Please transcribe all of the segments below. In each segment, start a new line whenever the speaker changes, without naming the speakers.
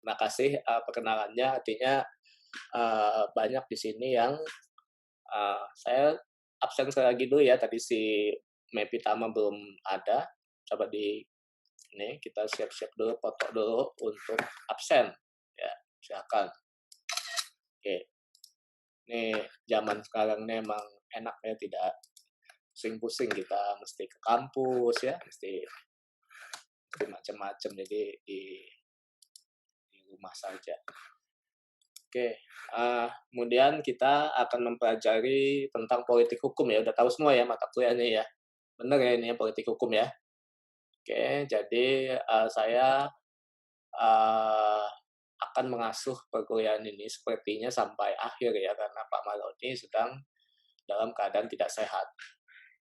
makasih perkenalannya. Artinya banyak di sini yang saya absen sekali lagi dulu ya. Tadi si Mepi Tama belum ada. Coba di ini kita siap-siap dulu, foto dulu untuk absen. Ya, silakan. Oke. Ini zaman sekarang ini emang enaknya tidak pusing-pusing, kita mesti ke kampus ya, mesti macam-macam, jadi di rumah saja. Oke, kemudian kita akan mempelajari tentang politik hukum ya, udah tahu semua ya mata kuliahnya ya. Bener ya ini ya, politik hukum ya. Oke, jadi saya akan mengasuh perkuliahan ini sepertinya sampai akhir ya, karena Pak Maroni sedang dalam keadaan tidak sehat.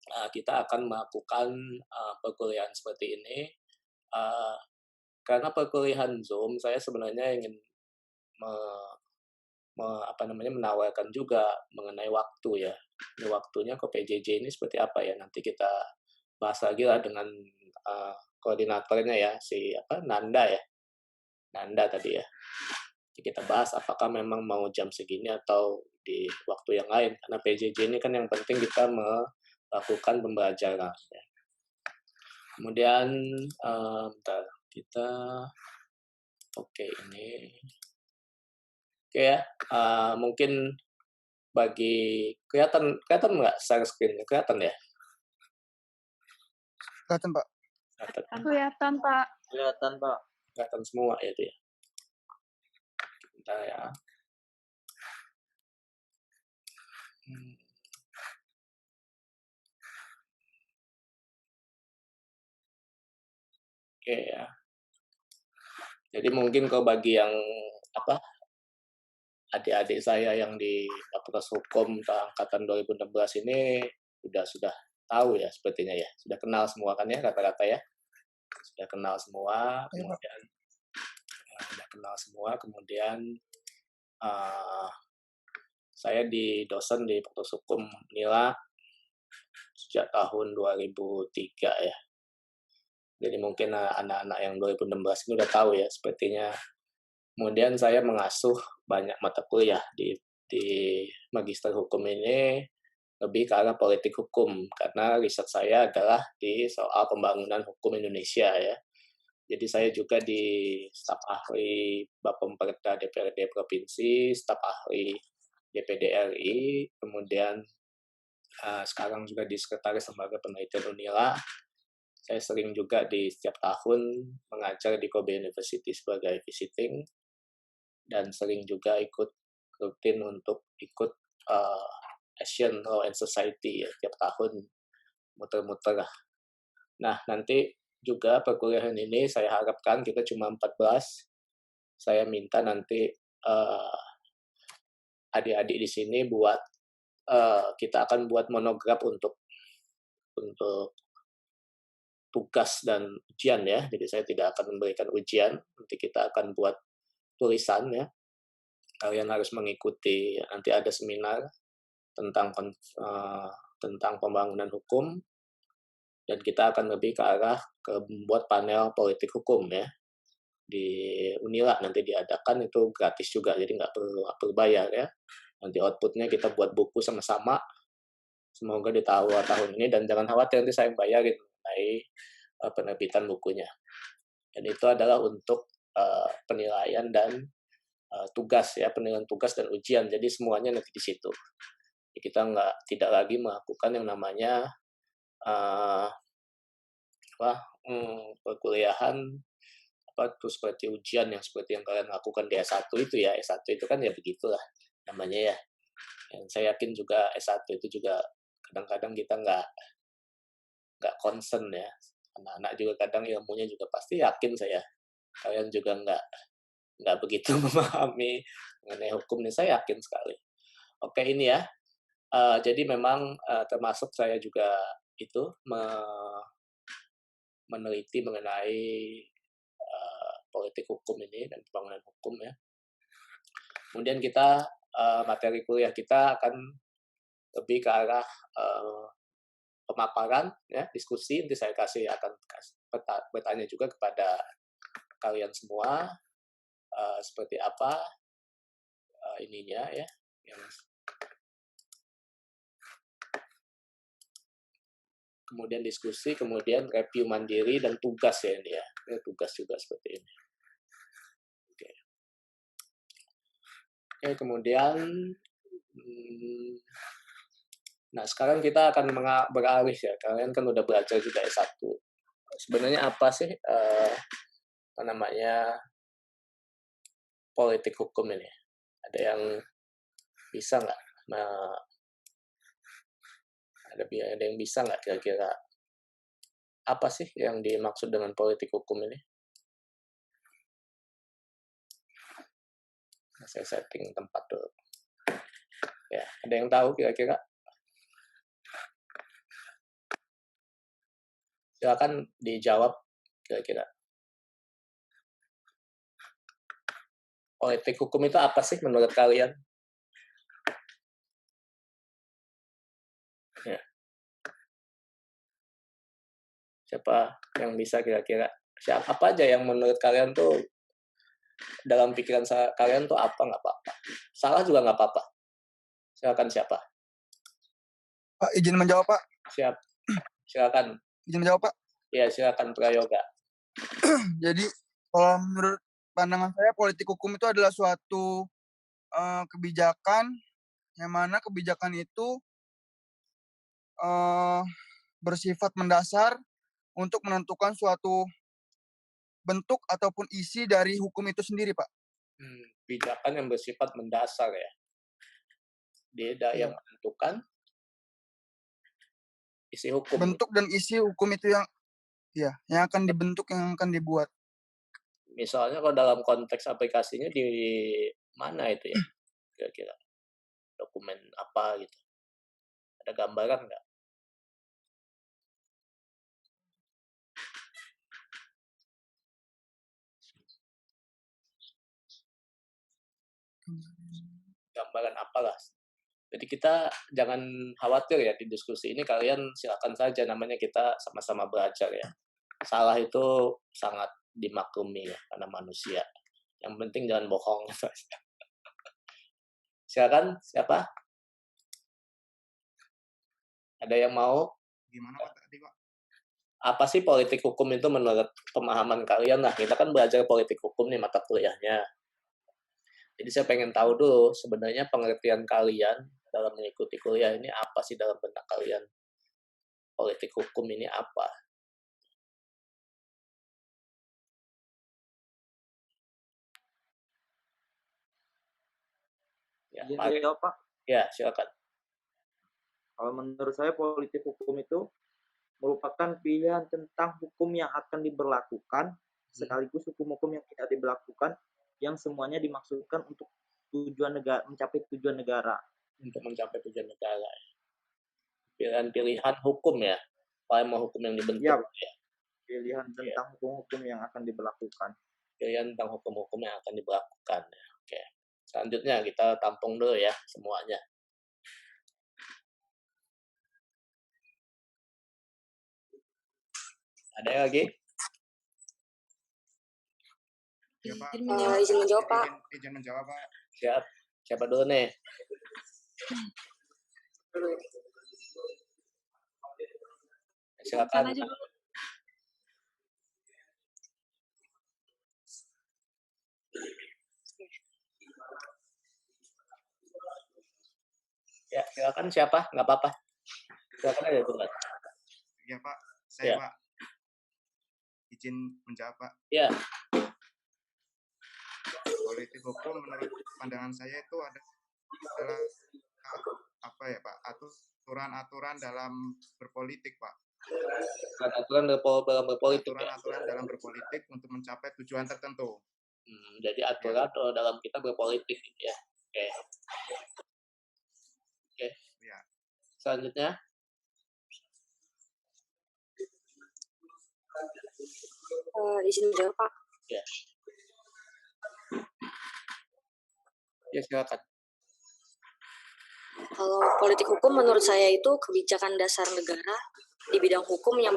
Kita akan melakukan perkuliahan seperti ini karena perkuliahan Zoom saya sebenarnya ingin menawarkan juga mengenai waktu ya. Ini waktunya ke PJJ ini seperti apa ya? Nanti kita bahas lagi lah dengan koordinatornya ya, Nanda ya. Nanda tadi ya. Jadi kita bahas apakah memang mau jam segini atau di waktu yang lain. Karena PJJ ini kan yang penting kita melakukan pembelajaran. Ya. Kemudian, bentar, kita, oke ini. Oke ya, mungkin bagi kelihatan nggak share screen-nya? Kelihatan ya?
Kelihatan, Pak.
Kelihatan, Pak.
Kelihatan, Pak.
Kelihatan semua ya itu ya. Bentar ya. Oke ya. Jadi mungkin kalau bagi yang adik-adik saya yang di Fakultas Hukum angkatan 2016 ini sudah tahu ya sepertinya ya, sudah kenal semua kan ya rata-rata ya, sudah kenal semua, kemudian saya di dosen di Fakultas Hukum Unila sejak tahun 2003 ya. Jadi mungkin anak-anak yang 2016 ini udah tahu ya sepertinya. Kemudian saya mengasuh banyak mata kuliah di Magister Hukum ini lebih ke arah politik hukum karena riset saya adalah di soal pembangunan hukum Indonesia ya. Jadi saya juga di staf ahli Bapemperda DPRD Provinsi, staf ahli DPD RI, kemudian sekarang juga di Sekretaris Lembaga Penelitian Unila. Saya sering juga di setiap tahun mengajar di Kobe University sebagai visiting, dan sering juga rutin untuk ikut Asian Law and Society ya, tiap tahun muter-muter lah. Nah, nanti juga perkuliahan ini saya harapkan kita cuma 14. Saya minta nanti adik-adik di sini buat kita akan buat monograf untuk tugas dan ujian ya. Jadi saya tidak akan memberikan ujian, nanti kita akan buat tulisan ya. Kalian harus mengikuti, nanti ada seminar tentang pembangunan hukum, dan kita akan lebih ke arah membuat panel politik hukum ya. Di Unila nanti diadakan, itu gratis juga, jadi nggak perlu bayar ya. Nanti outputnya kita buat buku sama-sama, semoga di tahun ini, dan jangan khawatir nanti saya bayarin mengenai penerbitan bukunya. Dan itu adalah untuk penilaian dan tugas ya, penilaian tugas dan ujian, jadi semuanya nanti di situ. Jadi kita tidak lagi melakukan yang namanya perkuliahan seperti ujian yang seperti yang kalian lakukan di S1 itu ya. S1 itu kan ya begitulah namanya ya. Yang saya yakin juga S1 itu juga kadang-kadang kita nggak concern ya. Anak-anak juga kadang ilmunya juga pasti yakin saya. Kalian juga nggak begitu memahami mengenai hukum ini, saya yakin sekali. Oke, ini ya. Jadi memang termasuk saya juga itu meneliti mengenai politik hukum ini dan pembangunan hukum ya. Kemudian kita materi kuliah kita akan lebih ke arah pemaparan ya, diskusi. Nanti saya akan bertanya juga kepada kalian semua seperti apa ininya ya, yang kemudian diskusi, kemudian review mandiri dan tugas ya ini ya. Ini tugas juga seperti ini. Oke. Oke, kemudian nah sekarang kita akan beralih ya. Kalian kan udah belajar juga S1. Sebenarnya apa sih apa namanya politik hukum ini? Ada yang bisa nggak? Nah, ada yang bisa nggak kira-kira apa sih yang dimaksud dengan politik hukum ini? Nah, saya setting tempat dulu. Ya, ada yang tahu kira-kira? Silakan dijawab kira-kira. Politik hukum itu apa sih menurut kalian? Ya. Siapa yang bisa kira-kira? Apa aja yang menurut kalian tuh dalam pikiran kalian tuh apa nggak apa-apa? Salah juga nggak apa-apa. Silakan siapa?
Pak, izin menjawab, Pak.
Siap. Silakan.
Izin menjawab, Pak.
Ya, silakan Prayoga.
Jadi, kalau menurut pandangan saya, politik hukum itu adalah suatu kebijakan yang mana kebijakan itu bersifat mendasar untuk menentukan suatu bentuk ataupun isi dari hukum itu sendiri, Pak.
Kebijakan yang bersifat mendasar ya. Dia yang menentukan isi hukum.
Bentuk dan isi hukum itu yang akan dibentuk, yang akan dibuat.
Misalnya kalau dalam konteks aplikasinya di mana itu ya? Kira-kira dokumen apa gitu? Ada gambaran nggak? Gambaran apalah. Jadi kita jangan khawatir ya di diskusi ini, kalian silakan saja, namanya kita sama-sama belajar ya. Salah itu sangat dimaklumi ya, karena manusia. Yang penting jangan bohong. Silakan, siapa? Ada yang mau?
Gimana, Pak, tadi, Pak?
Apa sih politik hukum itu menurut pemahaman kalian? Nah, kita kan belajar politik hukum nih mata kuliahnya. Jadi saya pengen tahu dulu sebenarnya pengertian kalian dalam mengikuti kuliah ini apa sih dalam benak kalian? Politik hukum ini apa? Ya,
Pak.
Ya, silakan.
Kalau menurut saya politik hukum itu merupakan pilihan tentang hukum yang akan diberlakukan sekaligus hukum-hukum yang tidak diberlakukan yang semuanya dimaksudkan untuk tujuan negara, mencapai tujuan negara.
Untuk mencapai tujuan negara. Pilihan-pilihan hukum ya. Mau hukum yang dibentuk ya.
Pilihan tentang hukum-hukum yang akan diberlakukan.
Pilihan tentang hukum-hukum yang akan diberlakukan. Oke. Selanjutnya kita tampung dulu ya semuanya. Ada yang lagi?
Ya, Pak.
Izin menjawab, Pak.
Izin menjawab, Pak.
Siap. Siapa dulu nih? Silakan. Ya, silakan siapa? Nggak apa-apa. Silakan aja dulu.
Ya, Pak. Saya, Pak. Izin menjawab, Pak.
Ya.
Politik hukum menurut pandangan saya itu adalah apa ya, Pak? Aturan-aturan dalam berpolitik, Pak.
Aturan dalam berpolitik.
Aturan-aturan dalam berpolitik untuk mencapai tujuan tertentu.
Jadi aturan dalam kita berpolitik ya. Oke. Oke.
Ya.
Selanjutnya.
Izin menjawab, Pak.
Ya. Ya, silakan.
Kalau politik hukum menurut saya itu kebijakan dasar negara di bidang hukum yang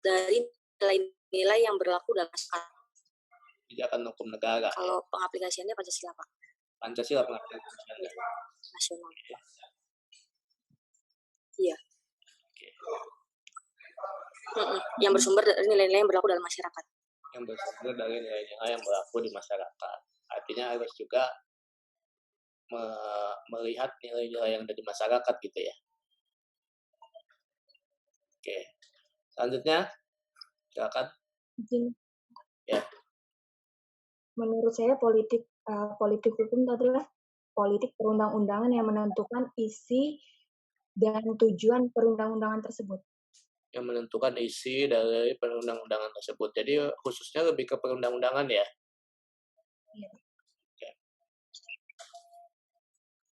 dari nilai-nilai yang berlaku dalam masyarakat.
kebijakan hukum negara.
Kalau pengaplikasiannya Pancasila, Pak.
Pancasila pengaplikasiannya.
Nasional. Iya.
Oke.
Yang bersumber dari nilai-nilai yang berlaku dalam masyarakat.
Yang bersumber dari nilai-nilai yang berlaku di masyarakat. Artinya harus juga melihat nilai-nilai yang ada di masyarakat gitu ya. Oke. Selanjutnya, silakan. Ya.
Menurut saya politik hukum adalah politik perundang-undangan yang menentukan isi dan tujuan perundang-undangan tersebut.
Yang menentukan isi dari perundang-undangan tersebut. Jadi khususnya lebih ke perundang-undangan ya.
Iya.
Oke.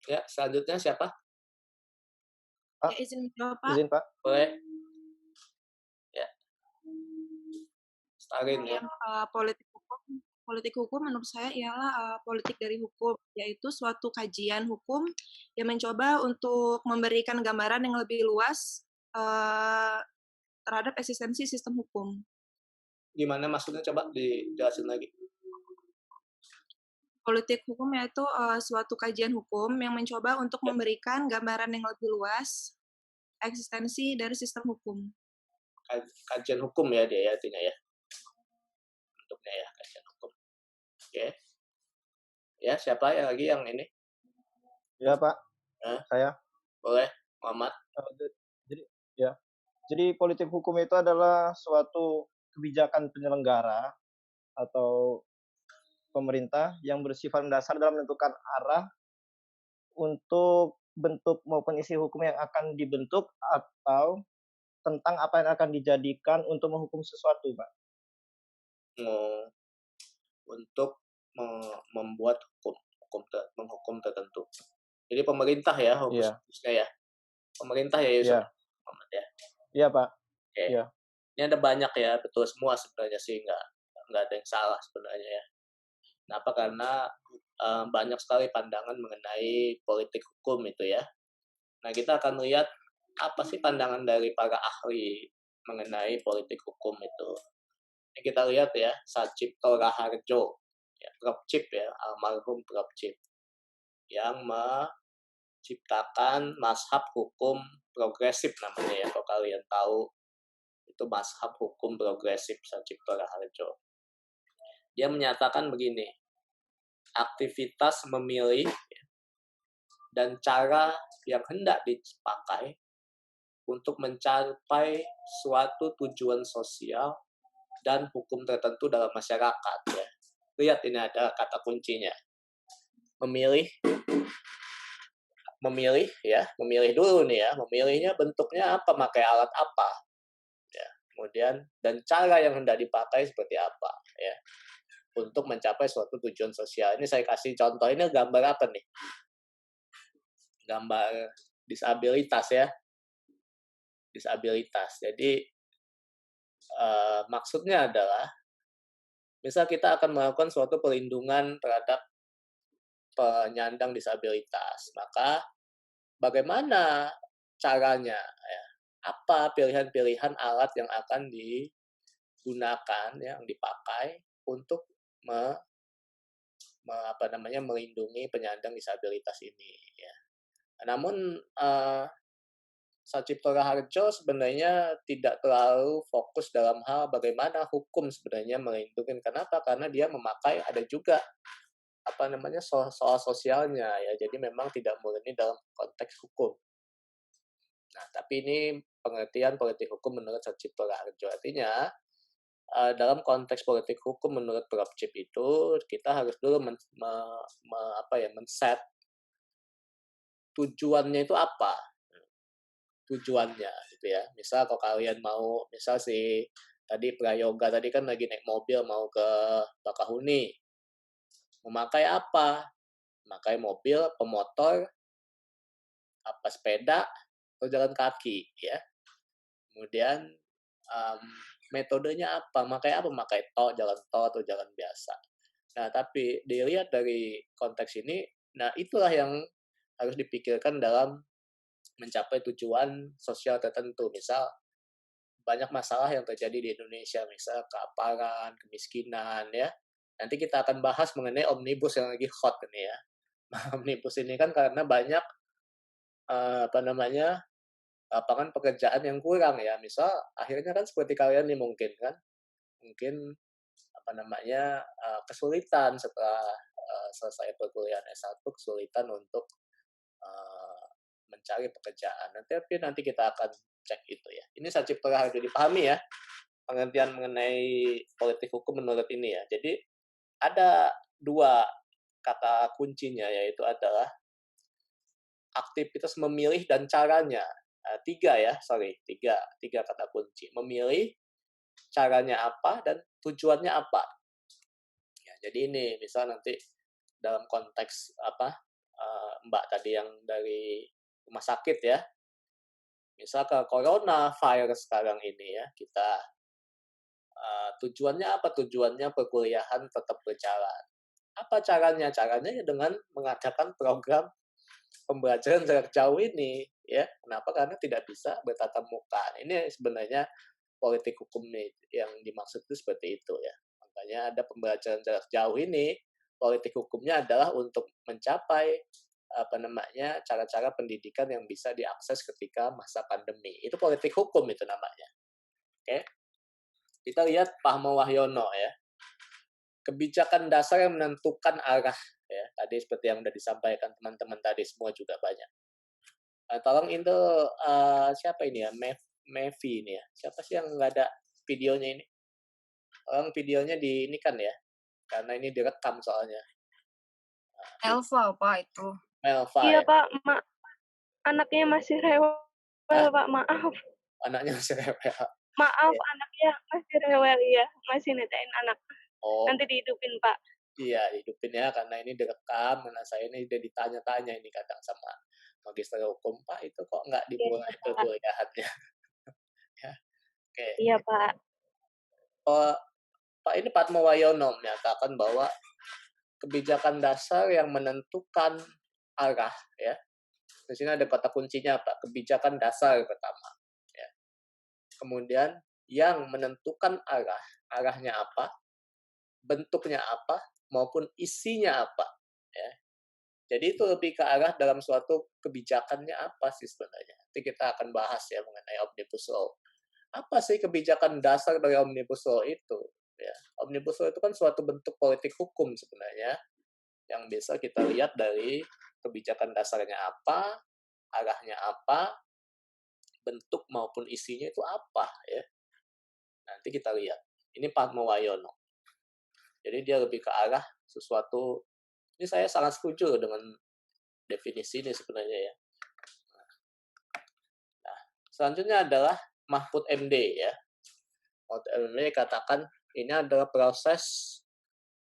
Ya, selanjutnya siapa?
Pak,
izin menjawab, Pak.
izin Pak.
Boleh. Ya. Starin ya.
Politik hukum menurut saya ialah politik dari hukum, yaitu suatu kajian hukum yang mencoba untuk memberikan gambaran yang lebih luas terhadap eksistensi sistem hukum.
Gimana maksudnya, coba dijelasin lagi.
Politik hukum yaitu suatu kajian hukum yang mencoba untuk memberikan gambaran yang lebih luas eksistensi dari sistem hukum.
Kajian hukum ya dia ya, artinya ya. Bentuknya ya, kajian hukum. Oke. Ya, siapa yang lagi yang ini?
Ya Pak, saya.
Boleh, Muhammad.
Jadi politik hukum itu adalah suatu kebijakan penyelenggara atau pemerintah yang bersifat mendasar dalam menentukan arah untuk bentuk maupun isi hukum yang akan dibentuk atau tentang apa yang akan dijadikan untuk menghukum sesuatu, Pak.
Untuk membuat menghukum tertentu. Jadi pemerintah ya, khususnya ya. Pemerintah ya, Yusuf.
Iya.
Muhammad ya.
Iya, Pak.
Oke.
Iya.
Ini ada banyak ya, betul semua sebenarnya sih, nggak ada yang salah sebenarnya ya. Kenapa? Karena banyak sekali pandangan mengenai politik hukum itu ya. Nah, kita akan lihat apa sih pandangan dari para ahli mengenai politik hukum itu. Ini kita lihat ya, Sacipto Raharjo, ya, Prof. Cip ya, almarhum Prof. Cip, yang menciptakan mazhab hukum progresif namanya ya, kalau kalian tahu, itu mazhab hukum progresif Sacipto Raharjo. Dia menyatakan begini, aktivitas memilih dan cara yang hendak dipakai untuk mencapai suatu tujuan sosial dan hukum tertentu dalam masyarakat ya. Lihat ini ada kata kuncinya. Memilih ya, memilih dulu nih ya. Memilihnya bentuknya apa, pakai alat apa. Ya, kemudian dan cara yang hendak dipakai seperti apa ya. Untuk mencapai suatu tujuan sosial. Ini saya kasih contoh, ini gambar apa nih? Gambar disabilitas ya. Disabilitas. Jadi maksudnya adalah misal kita akan melakukan suatu perlindungan terhadap penyandang disabilitas, maka bagaimana caranya ya? Apa pilihan-pilihan alat yang akan digunakan yang dipakai untuk melindungi penyandang disabilitas ini ya. Namun Sacipto Raharjo sebenarnya tidak terlalu fokus dalam hal bagaimana hukum sebenarnya melindungi. Kenapa? Karena dia memakai ada juga soal sosialnya ya. Jadi memang tidak murni dalam konteks hukum. Nah, tapi ini pengertian politik hukum menurut Sacipto Raharjo. Artinya dalam konteks politik hukum menurut Prof. Cip itu kita harus dulu men-set tujuannya itu apa. Tujuannya gitu ya. Misal kalau kalian mau, misal si tadi Prayoga tadi kan lagi naik mobil mau ke Bakahuni. Memakai apa? Memakai mobil, pemotor, apa sepeda, atau jalan kaki ya. Kemudian metodenya apa? Makai apa? Makai jalan tol atau jalan biasa. Nah, tapi dilihat dari konteks ini, nah itulah yang harus dipikirkan dalam mencapai tujuan sosial tertentu. Misal, banyak masalah yang terjadi di Indonesia, misal kelaparan, kemiskinan, ya. Nanti kita akan bahas mengenai omnibus yang lagi hot ini ya. Omnibus ini kan karena banyak lapangan pekerjaan yang kurang ya. Misal akhirnya kan seperti kalian nih mungkin kesulitan setelah selesai perkuliahan S1, kesulitan untuk mencari pekerjaan. Nanti kita akan cek itu ya. Ini Sajipto Raharjo, dipahami ya pengertian mengenai politik hukum menurut ini ya. Jadi ada 2 kata kuncinya, yaitu adalah aktivitas memilih dan caranya. 3 kata kunci. Memilih, caranya apa, dan tujuannya apa. Ya, jadi ini misal nanti dalam konteks Mbak tadi yang dari rumah sakit ya, misal ke coronavirus sekarang ini ya, kita tujuannya apa? Tujuannya perkuliahan tetap berjalan. Apa caranya? Caranya ya dengan mengadakan program pembelajaran jarak jauh ini ya. Kenapa? Karena tidak bisa bertatap muka. Ini sebenarnya politik hukum yang dimaksud itu seperti itu ya. Makanya ada pembelajaran jarak jauh ini, politik hukumnya adalah untuk mencapai cara-cara pendidikan yang bisa diakses ketika masa pandemi. Itu politik hukum itu namanya. Oke. Kita lihat Pak Wahyono ya. Kebijakan dasar yang menentukan arah ya. Tadi seperti yang sudah disampaikan teman-teman tadi semua juga banyak. Tolong itu siapa ini ya? Mevi ini ya. Siapa sih yang nggak ada videonya ini? Tolong videonya ini kan ya. Karena ini direkam soalnya.
Elva, Pak, itu.
Elva
Iya,
ya.
Pak. Anaknya masih rewel, Pak. Maaf.
Anaknya masih rewel.
Maaf,
Ya.
anaknya masih rewel, iya. Masih netain anak.
Oh.
Nanti dihidupin, Pak.
Iya, hidupin ya, karena ini direkam. Karena saya ini udah ditanya-tanya ini kadang sama magister hukum, Pak, itu kok nggak dimulai perkuliahannya. Ya. Oke.
Iya, Pak.
Pak ini Pak Wahyono menyatakan bahwa kebijakan dasar yang menentukan arah ya. Di sini ada kata kuncinya apa? Kebijakan dasar pertama ya. Kemudian yang menentukan arahnya apa, bentuknya apa, maupun isinya apa ya. Jadi itu lebih ke arah dalam suatu kebijakannya apa sih sebenarnya. Nanti kita akan bahas ya mengenai Omnibus Law. Apa sih kebijakan dasar dari Omnibus Law itu? Ya, Omnibus Law itu kan suatu bentuk politik hukum sebenarnya yang bisa kita lihat dari kebijakan dasarnya apa, arahnya apa, bentuk maupun isinya itu apa ya. Nanti kita lihat. Ini Pak Wahyono. Jadi dia lebih ke arah sesuatu. Ini saya sangat setuju dengan definisi ini sebenarnya ya. Nah, selanjutnya adalah Mahfud MD ya. Mahfud MD katakan ini adalah proses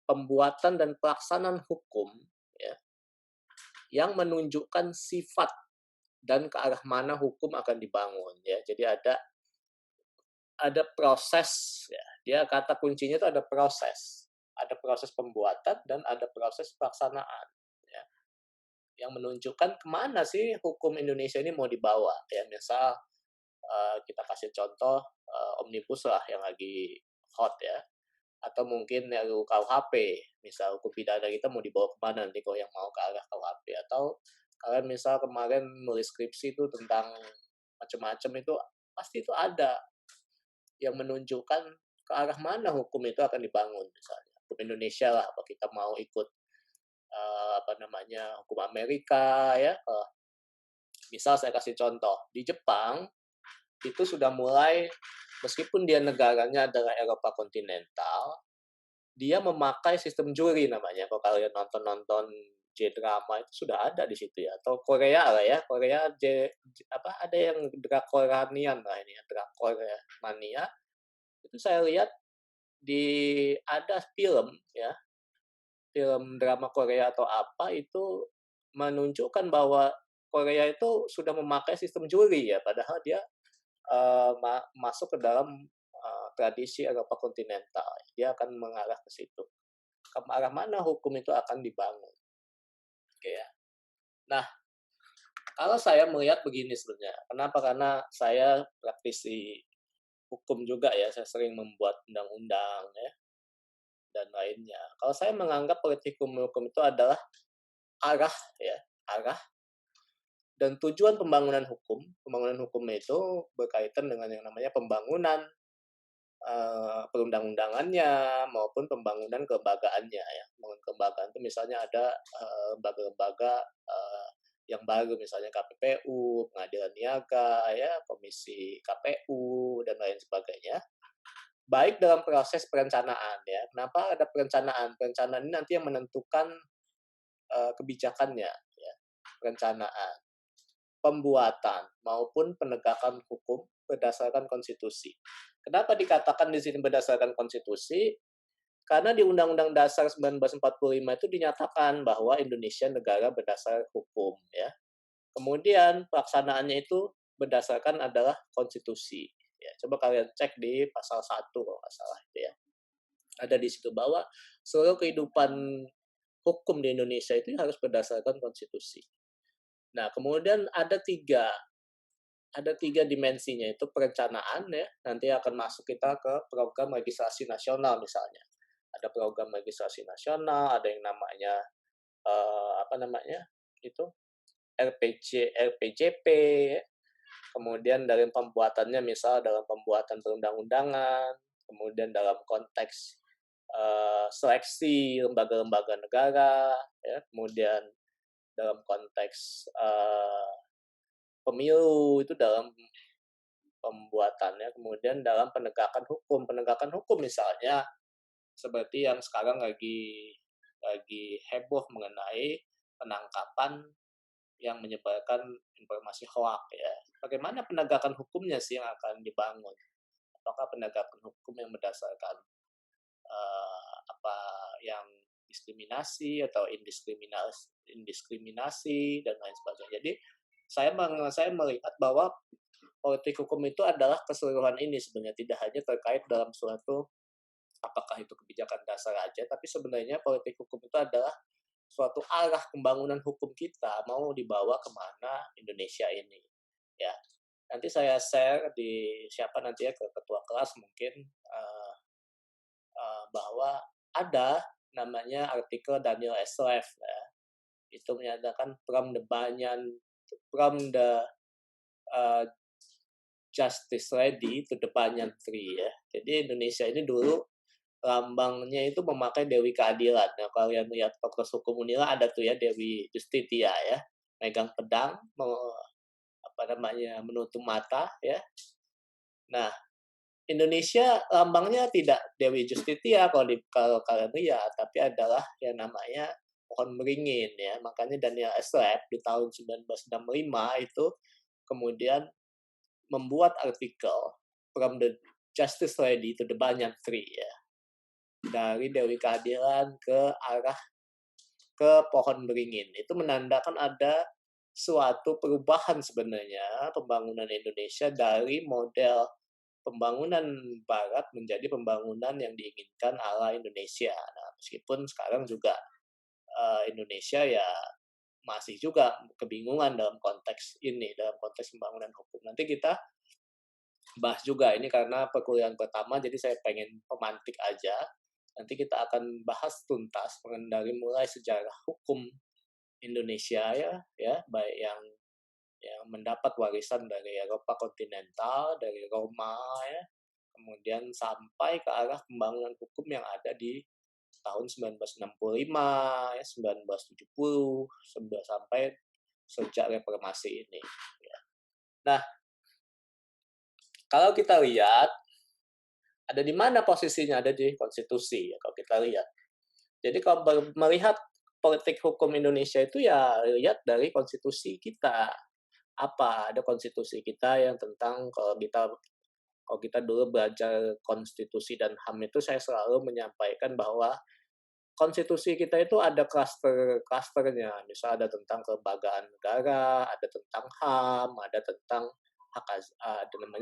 pembuatan dan pelaksanaan hukum ya, yang menunjukkan sifat dan ke arah mana hukum akan dibangun ya. Jadi ada proses ya. Dia kata kuncinya itu ada proses pembuatan dan ada proses pelaksanaan ya, yang menunjukkan kemana sih hukum Indonesia ini mau dibawa ya. Misal kita kasih contoh omnibus lah yang lagi hot ya, atau mungkin RUU KUHP, misal hukum pidana kita mau dibawa kemana nanti kalau yang mau ke arah KUHP, atau kalian misal kemarin nulis skripsi itu tentang macam-macam, itu pasti itu ada yang menunjukkan ke arah mana hukum itu akan dibangun. Misalnya hukum Indonesia lah, apa kita mau ikut hukum Amerika ya. Misal saya kasih contoh, di Jepang itu sudah mulai, meskipun dia negaranya adalah Eropa kontinental, dia memakai sistem juri namanya. Kalau kalian nonton J-drama itu sudah ada di situ ya. Atau Korea lah ya, Korea ada yang Drakoranian lah ini ya, Drakor ya, mania. Itu saya lihat ada film ya, film drama Korea atau apa, itu menunjukkan bahwa Korea itu sudah memakai sistem juri ya, padahal dia masuk ke dalam tradisi Eropa kontinental. Dia akan mengarah ke situ. Ke arah mana hukum itu akan dibangun. Oke ya. Nah, kalau saya melihat begini sebenarnya. Kenapa? Karena saya praktisi hukum juga ya. Saya sering membuat undang-undang ya. dan lainnya. Kalau saya menganggap politik hukum itu adalah arah dan tujuan pembangunan hukum. Pembangunan hukum itu berkaitan dengan yang namanya pembangunan perundang-undangannya maupun pembangunan kelembagaannya ya. Pembangunan kelembagaan itu misalnya ada lembaga-lembaga yang baru, misalnya KPPU, Pengadilan Niaga, ya, Komisi KPU dan lain sebagainya. Baik dalam proses perencanaan ya. Kenapa ada perencanaan? Perencanaan ini nanti yang menentukan kebijakannya ya. Perencanaan, pembuatan maupun penegakan hukum berdasarkan konstitusi. Kenapa dikatakan di sini berdasarkan konstitusi? Karena di Undang-Undang Dasar 1945 itu dinyatakan bahwa Indonesia negara berdasar hukum ya. Kemudian pelaksanaannya itu berdasarkan adalah konstitusi. Ya, coba kalian cek di pasal 1 kalau nggak salah itu ya. Ada di situ bahwa seluruh kehidupan hukum di Indonesia itu harus berdasarkan konstitusi. Nah, kemudian ada tiga dimensinya, itu perencanaan ya, nanti akan masuk kita ke program legislasi nasional misalnya. Ada program legislasi nasional, ada yang namanya itu RPJP, kemudian dari pembuatannya misal dalam pembuatan perundang-undangan, kemudian dalam konteks seleksi lembaga-lembaga negara, ya, kemudian dalam konteks pemilu itu dalam pembuatannya, kemudian dalam penegakan hukum misalnya seperti yang sekarang lagi heboh mengenai penangkapan yang menyebarkan informasi hoak ya. Bagaimana penegakan hukumnya sih yang akan dibangun? Apakah penegakan hukum yang berdasarkan yang diskriminasi atau indiskriminasi dan lain sebagainya. Jadi saya melihat bahwa politik hukum itu adalah keseluruhan ini sebenarnya, tidak hanya terkait dalam suatu apakah itu kebijakan dasar aja, tapi sebenarnya politik hukum itu adalah suatu arah pembangunan hukum kita mau dibawa kemana Indonesia ini. Ya, nanti saya share di siapa nanti ya, ke ketua kelas mungkin bahwa ada namanya artikel Daniel Eslev ya. Itu menyatakan from the justice ready to the banyan tree ya. Jadi Indonesia ini dulu lambangnya itu memakai Dewi Keadilan. Nah, kalau kalian lihat Fakultas Hukum Unila ada tuh ya Dewi Justitia ya, megang pedang, menutup mata ya. Nah, Indonesia lambangnya tidak Dewi Justitia kalau kalian lihat, tapi adalah yang namanya pohon beringin ya. Makanya Daniel Eslev di tahun 1965 itu kemudian membuat artikel from the justice ready to the banyan tree ya. Dari Dewi Keadilan ke arah ke pohon beringin. Itu menandakan ada suatu perubahan sebenarnya pembangunan Indonesia dari model pembangunan barat menjadi pembangunan yang diinginkan ala Indonesia. Nah, meskipun sekarang juga Indonesia ya masih juga kebingungan dalam konteks ini, dalam konteks pembangunan hukum. Nanti kita bahas juga ini karena perkuliahan pertama, jadi saya pengen pemantik aja. Nanti kita akan bahas tuntas mengenai mulai sejarah hukum Indonesia ya, baik yang mendapat warisan dari Eropa kontinental, dari Roma ya, kemudian sampai ke arah pembangunan hukum yang ada di tahun 1965 ya, 1970 sampai sejak reformasi ini ya. Nah, kalau kita lihat ada di mana posisinya, ada di konstitusi ya kalau kita lihat. Jadi kalau melihat politik hukum Indonesia itu ya lihat dari konstitusi kita. Apa ada konstitusi kita yang tentang kalau kita dulu belajar konstitusi dan HAM itu saya selalu menyampaikan bahwa konstitusi kita itu ada klaster-klasternya. Misal ada tentang kelembagaan negara, ada tentang HAM, ada tentang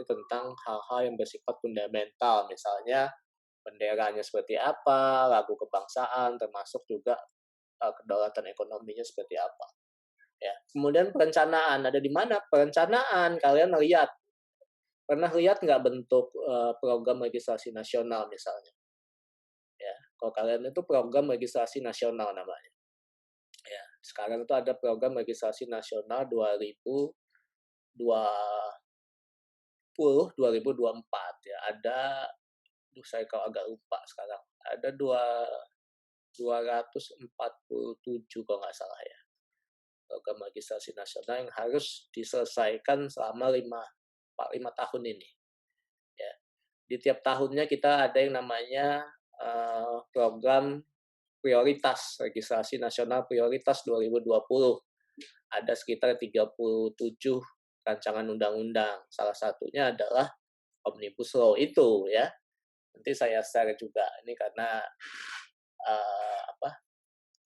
tentang hal-hal yang bersifat fundamental, misalnya benderanya seperti apa, lagu kebangsaan, termasuk juga kedaulatan ekonominya seperti apa. Ya. Kemudian perencanaan, ada di mana perencanaan? Kalian pernah lihat nggak bentuk program legislasi nasional misalnya? Ya, Kalau kalian itu program legislasi nasional namanya. Ya, sekarang itu ada program legislasi nasional 2020-2024 ya. Ada, saya kalau agak lupa sekarang. Ada 247 kalau nggak salah ya. Program legislasi nasional yang harus diselesaikan selama 5 tahun ini. Ya. Di tiap tahunnya kita ada yang namanya program prioritas, legislasi nasional prioritas 2020. Ada sekitar 37 rancangan undang-undang. Salah satunya adalah Omnibus Law itu ya. Nanti saya share juga ini karena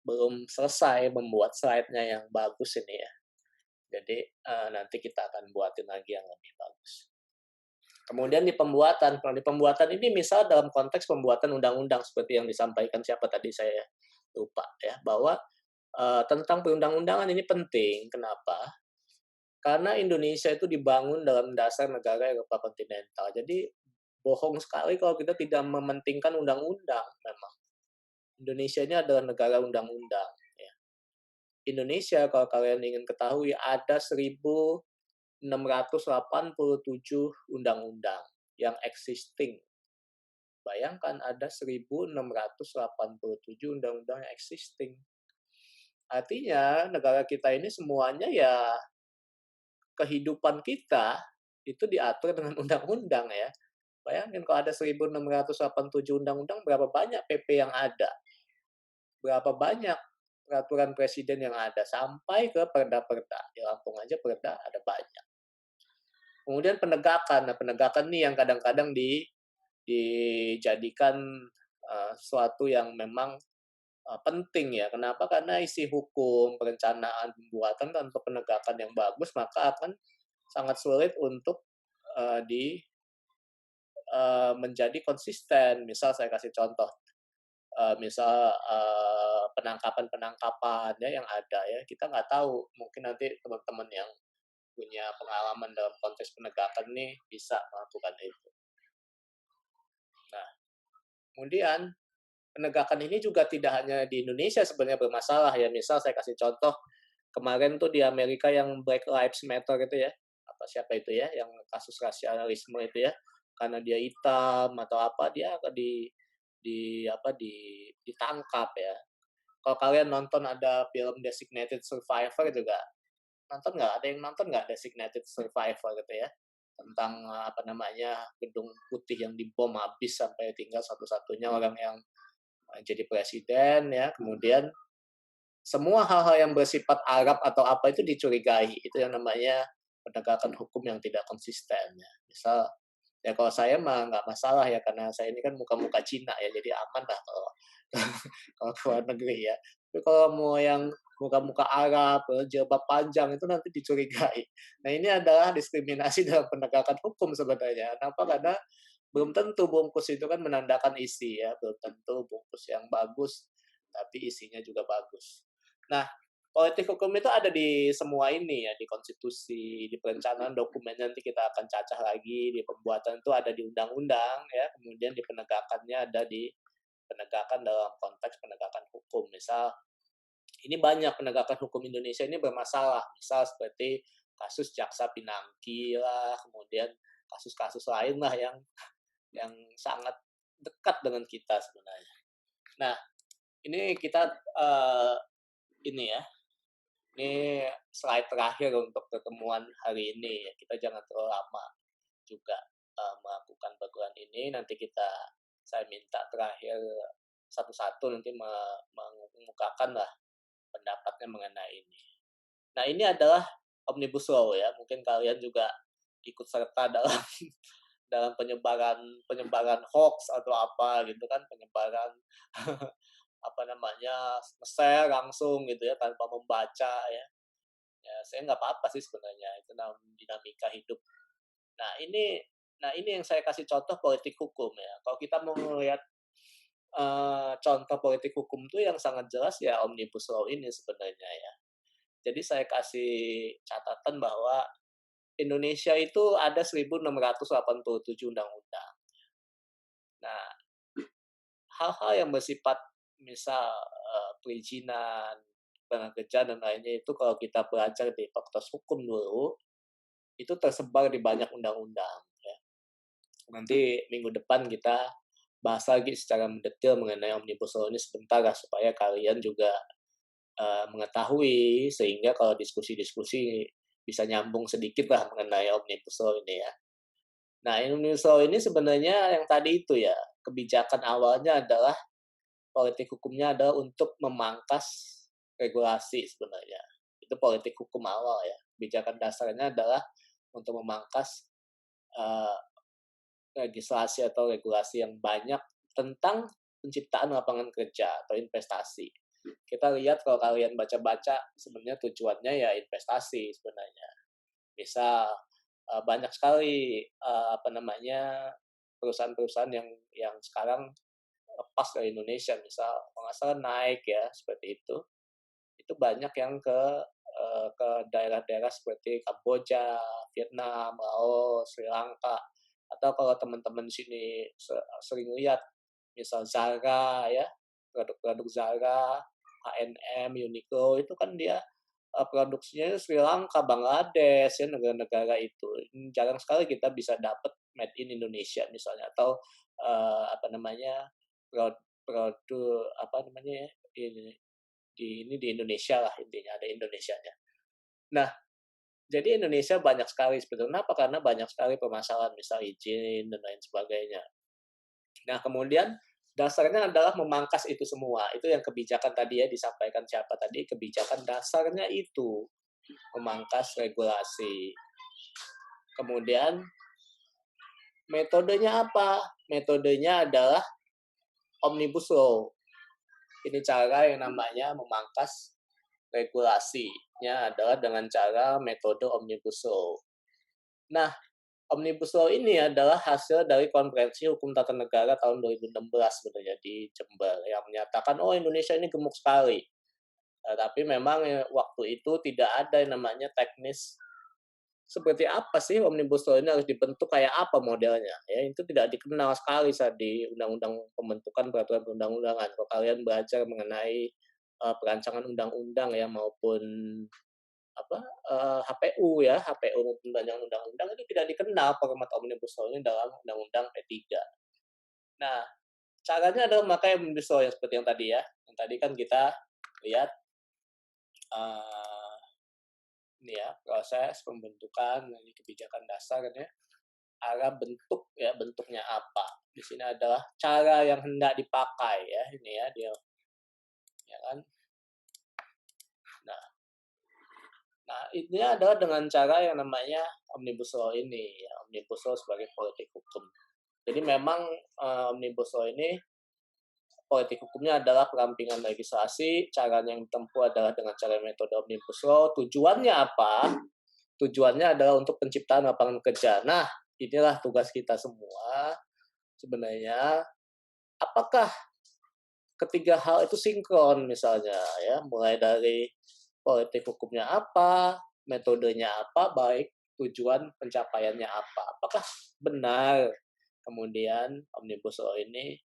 belum selesai membuat slide-nya yang bagus ini ya. Jadi nanti kita akan buatin lagi yang lebih bagus. Kemudian di pembuatan ini misal dalam konteks pembuatan undang-undang seperti yang disampaikan siapa tadi saya lupa ya, bahwa tentang perundang-undangan ini penting. Kenapa? Karena Indonesia itu dibangun dalam dasar negara Eropa kontinental. Jadi bohong sekali kalau kita tidak mementingkan undang-undang memang. Indonesia ini adalah negara undang-undang. Ya. Indonesia, kalau kalian ingin ketahui, ada 1.687 undang-undang yang existing. Bayangkan ada 1.687 undang-undang yang existing. Artinya negara kita ini semuanya ya kehidupan kita itu diatur dengan undang-undang ya. Bayangin kalau ada 1.687 undang-undang, berapa banyak PP yang ada? Berapa banyak peraturan presiden yang ada? Sampai ke perda-perda. Di Lampung aja perda ada banyak. Kemudian penegakan. Nah, penegakan nih yang kadang-kadang dijadikan suatu yang memang penting ya. Kenapa? Karena isi hukum, perencanaan, pembuatan tanpa penegakan yang bagus, maka akan sangat sulit untuk menjadi konsisten. Misal saya kasih contoh, misal penangkapan ya yang ada ya, kita nggak tahu, mungkin nanti teman-teman yang punya pengalaman dalam konteks penegakan nih bisa melakukan itu. Nah, kemudian penegakan ini juga tidak hanya di Indonesia sebenarnya bermasalah ya. Misal saya kasih contoh, kemarin tuh di Amerika yang Black Lives Matter itu ya, siapa itu ya, yang kasus rasialisme itu ya, karena dia hitam atau apa, dia akan ditangkap ya. Kalau kalian nonton ada film Designated Survivor juga, nonton nggak? Ada yang nonton nggak Designated Survivor gitu ya? Tentang gedung putih yang dibom habis sampai tinggal satu-satunya orang yang jadi presiden ya. Kemudian semua hal-hal yang bersifat Arab atau apa itu dicurigai. Itu yang namanya penegakan hukum yang tidak konsisten ya. Misal ya kalau saya mah nggak masalah ya, karena saya ini kan muka-muka Cina ya, jadi aman lah kalau kalau ke luar negeri ya. Tapi kalau mau yang muka-muka Arab, jilbab panjang itu nanti dicurigai. Nah ini adalah diskriminasi dalam penegakan hukum sebenarnya. Kenapa? Karena belum tentu bungkus itu kan menandakan isi ya, belum tentu bungkus yang bagus, tapi isinya juga bagus. Nah, politik hukum itu ada di semua ini ya, di konstitusi, di perencanaan dokumen nanti kita akan cacah lagi, di pembuatan itu ada di undang-undang ya, kemudian di penegakannya ada di penegakan dalam konteks penegakan hukum. Misal ini banyak penegakan hukum Indonesia ini bermasalah, misal seperti kasus Jaksa Pinangki lah, kemudian kasus-kasus lain lah yang sangat dekat dengan kita sebenarnya. Nah, ini kita ini slide terakhir untuk pertemuan hari ini. Kita jangan terlalu lama juga melakukan pertemuan ini. Nanti saya minta terakhir satu-satu nanti mengemukakan lah pendapatnya mengenai ini. Nah, ini adalah Omnibus Law ya. Mungkin kalian juga ikut serta dalam penyebaran hoax atau apa gitu kan, penyebaran share langsung gitu ya tanpa membaca ya. Ya saya nggak apa-apa sih sebenarnya, itu dalam dinamika hidup. Nah ini yang saya kasih contoh politik hukum ya. Kalau kita mau melihat contoh politik hukum itu yang sangat jelas ya Omnibus Law ini sebenarnya ya. Jadi saya kasih catatan bahwa Indonesia itu ada 1.687 undang-undang. Nah, hal-hal yang bersifat misal perizinan, tenaga kerja dan lainnya itu kalau kita belajar di Fakultas Hukum dulu, itu tersebar di banyak undang-undang ya. Nanti minggu depan kita bahas lagi secara mendetail mengenai Omnibus Law ini sebentar lah supaya kalian juga mengetahui sehingga kalau diskusi-diskusi bisa nyambung sedikit lah mengenai Omnibus Law ini ya. Nah, Omnibus Law ini sebenarnya yang tadi itu ya, kebijakan awalnya adalah politik hukumnya adalah untuk memangkas regulasi sebenarnya. Itu politik hukum awal ya. Kebijakan dasarnya adalah untuk memangkas legislasi atau regulasi yang banyak tentang penciptaan lapangan kerja atau investasi. Kita lihat kalau kalian baca-baca sebenarnya tujuannya ya investasi sebenarnya. Bisa banyak sekali perusahaan-perusahaan yang sekarang lepas dari Indonesia, misal kalau nggak salah naik ya seperti itu banyak yang ke daerah-daerah seperti Kamboja, Vietnam, Laos, Sri Lanka, atau kalau teman-teman sini sering lihat misal Zara ya, produk-produk Zara, H&M, Uniqlo itu kan dia produksinya Sri Lanka, Bangladesh ya, negara-negara itu. Jarang sekali kita bisa dapat made in Indonesia misalnya, atau produk ini di Indonesia lah, intinya ada Indonesianya. Nah, jadi Indonesia banyak sekali sebetulnya. Kenapa? Karena banyak sekali permasalahan misal izin dan lain sebagainya. Nah, kemudian dasarnya adalah memangkas itu semua. Itu yang kebijakan tadi ya disampaikan siapa tadi, kebijakan dasarnya itu memangkas regulasi. Kemudian metodenya apa? Metodenya adalah Omnibus Law. Ini cara yang namanya memangkas regulasinya adalah dengan cara metode Omnibus Law. Nah, Omnibus Law ini adalah hasil dari Konferensi Hukum Tata Negara tahun 2016 sebenarnya di Jember yang menyatakan Indonesia ini gemuk sekali. Tapi memang waktu itu tidak ada yang namanya teknis seperti apa sih Omnibus Law ini harus dibentuk kayak apa modelnya. Ya, itu tidak dikenal sekali saat di Undang-Undang Pembentukan Peraturan Perundang-undangan. Kalau kalian belajar mengenai perancangan undang-undang ya maupun HPU ya, HPU maupun undang-undang itu tidak dikenal format Omnibus Law ini dalam Undang-Undang P3. Nah, caranya adalah memakai Omnibus Law yang seperti yang tadi ya. Yang tadi kan kita lihat ini ya, proses pembentukan ini kebijakan dasar kan ya. Arah bentuk ya, bentuknya apa. Di sini adalah cara yang hendak dipakai ya, ini ya dia. Ya kan? Nah, ini adalah dengan cara yang namanya Omnibus Law ini, ya, Omnibus Law sebagai politik hukum. Jadi memang Omnibus Law ini politik hukumnya adalah perampingan legislasi, caranya yang ditempuh adalah dengan cara metode Omnibus Law. Tujuannya apa? Tujuannya adalah untuk penciptaan lapangan kerja. Nah, inilah tugas kita semua. Sebenarnya, apakah ketiga hal itu sinkron misalnya, ya, mulai dari politik hukumnya apa, metodenya apa, baik tujuan pencapaiannya apa. Apakah benar kemudian Omnibus Law ini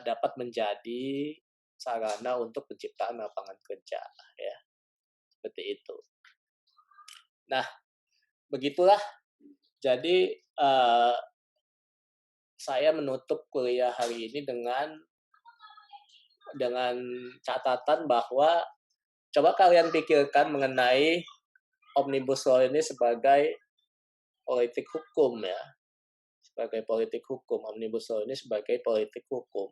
dapat menjadi sarana untuk penciptaan lapangan kerja, ya, seperti itu. Nah, begitulah. Jadi saya menutup kuliah hari ini dengan catatan bahwa coba kalian pikirkan mengenai Omnibus Law ini sebagai politik hukum ya. Sebagai politik hukum, Omnibus Law ini sebagai politik hukum.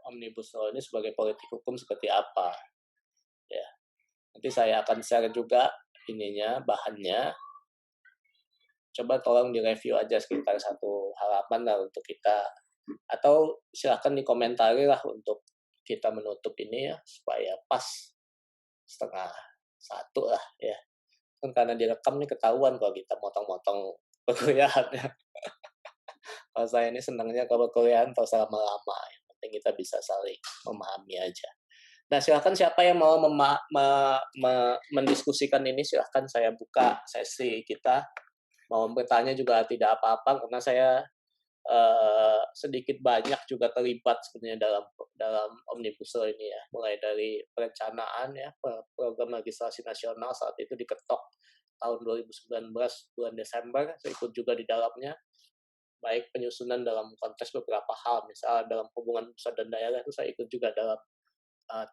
Omnibus Law ini sebagai politik hukum seperti apa? Ya. Nanti saya akan share juga ininya, bahannya. Coba tolong direview aja sekitar 1 halaman lah untuk kita, atau silahkan dikomentari lah untuk kita menutup ini ya, supaya pas 12:30 lah ya. Kan karena direkam nih ketahuan kalau kita motong-motong perkuliahannya. Kalau saya ini senangnya kalau perkuliahan terus lama-lama, yang penting kita bisa saling memahami aja. Nah, silahkan siapa yang mau mendiskusikan ini, silahkan saya buka sesi kita. mau bertanya juga tidak apa-apa karena saya sedikit banyak juga terlibat sebenarnya dalam Omnibus Law ini ya, mulai dari perencanaan ya, program legislasi nasional saat itu diketok tahun 2019 bulan Desember, saya ikut juga di dalamnya, baik penyusunan dalam konteks beberapa hal, misalnya dalam hubungan pusat dan daerah itu saya ikut juga dalam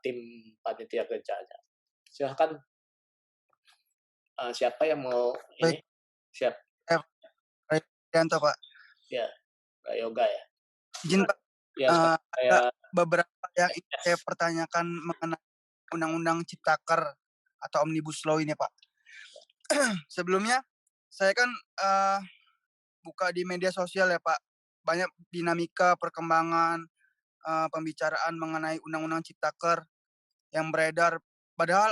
tim panitia kerjanya. Silahkan siapa yang mau
Baik.
ini? Siap.
Yanto, Pak.
Ya, Pak Yoga ya.
Izin Pak,
Ya,
ada beberapa yang ingin saya pertanyakan mengenai Undang-Undang Ciptaker atau Omnibus Law ini Pak. Sebelumnya saya kan buka di media sosial ya Pak, banyak dinamika perkembangan pembicaraan mengenai Undang-Undang Ciptaker yang beredar, padahal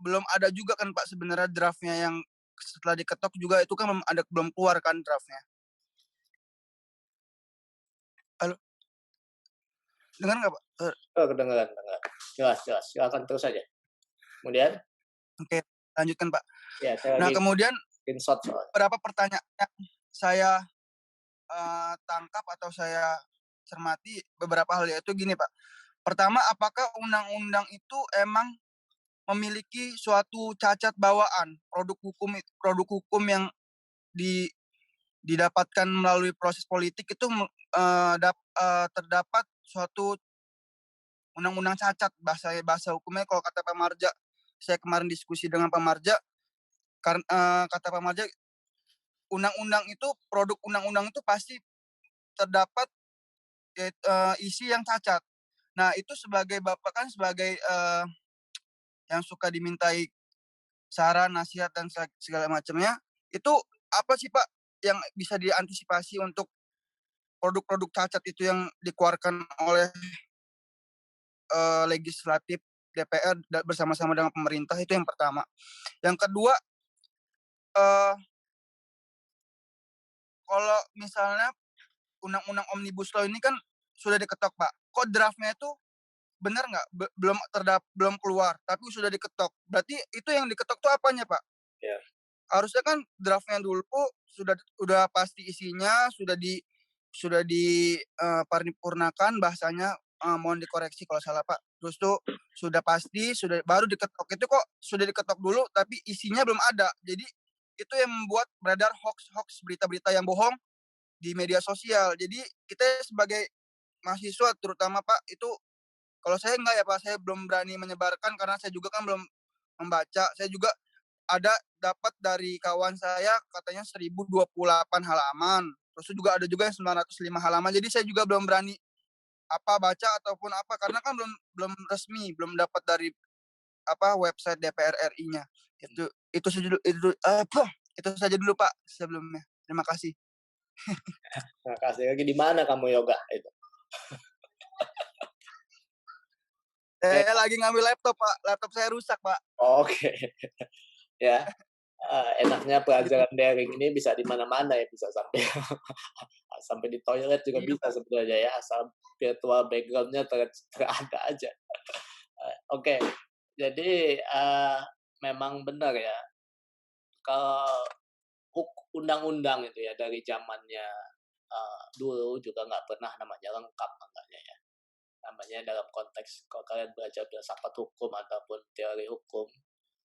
belum ada juga kan Pak sebenarnya draftnya, yang setelah diketok juga itu kan belum keluar kan draftnya. Halo, dengar nggak Pak?
Kedengaran. Jelas. Silakan terus saja. Kemudian?
Oke, lanjutkan Pak.
Ya, saya
nah
lagi
kemudian
screenshot soal.
Beberapa pertanyaan yang saya tangkap atau saya cermati beberapa hal, yaitu gini Pak. Pertama, apakah undang-undang itu emang memiliki suatu cacat bawaan produk hukum yang didapatkan melalui proses politik itu terdapat suatu undang-undang cacat, bahasa hukumnya kalau kata Pak Marja. Saya kemarin diskusi dengan Pak Marja, karena kata Pak Marja, undang-undang itu, produk undang-undang itu pasti terdapat isi yang cacat. Nah, itu sebagai Bapak kan sebagai yang suka dimintai saran, nasihat, dan segala macamnya, itu apa sih Pak yang bisa diantisipasi untuk produk-produk cacat itu yang dikeluarkan oleh legislatif DPR bersama-sama dengan pemerintah? Itu yang pertama. Yang kedua, kalau misalnya undang-undang Omnibus Law ini kan sudah diketok Pak, kok draftnya itu benar nggak? Belum keluar, tapi sudah diketok. Berarti itu yang diketok tuh apanya Pak?
Ya.
Harusnya kan draftnya dulu sudah pasti isinya, sudah di paripurnakan bahasanya, mohon dikoreksi kalau salah Pak. Terus tuh sudah pasti, baru diketok. Itu kok sudah diketok dulu tapi isinya belum ada. Jadi itu yang membuat beredar hoax, berita-berita yang bohong di media sosial. Jadi kita sebagai mahasiswa terutama Pak, itu kalau saya enggak ya Pak, saya belum berani menyebarkan karena saya juga kan belum membaca. Saya juga dapat dari kawan saya katanya 1028 halaman. Terus juga ada juga yang 905 halaman. Jadi saya juga belum berani baca ataupun apa, karena kan belum resmi, belum dapat dari website DPR RI-nya. Itu saja dulu Pak sebelumnya. Terima kasih.
Terima kasih. Lagi di mana kamu Yoga itu?
Saya lagi ngambil laptop Pak. Laptop saya rusak Pak.
Oke. Ya. Enaknya pelajaran daring ini bisa di mana-mana ya, bisa sampai di toilet juga bisa sebenarnya ya, asal virtual background-nya terada aja. Oke. Jadi memang benar ya, kalau undang-undang itu ya dari zamannya dulu juga nggak pernah namanya lengkap makanya ya. Namanya dalam konteks kalau kalian belajar filsafat hukum ataupun teori hukum,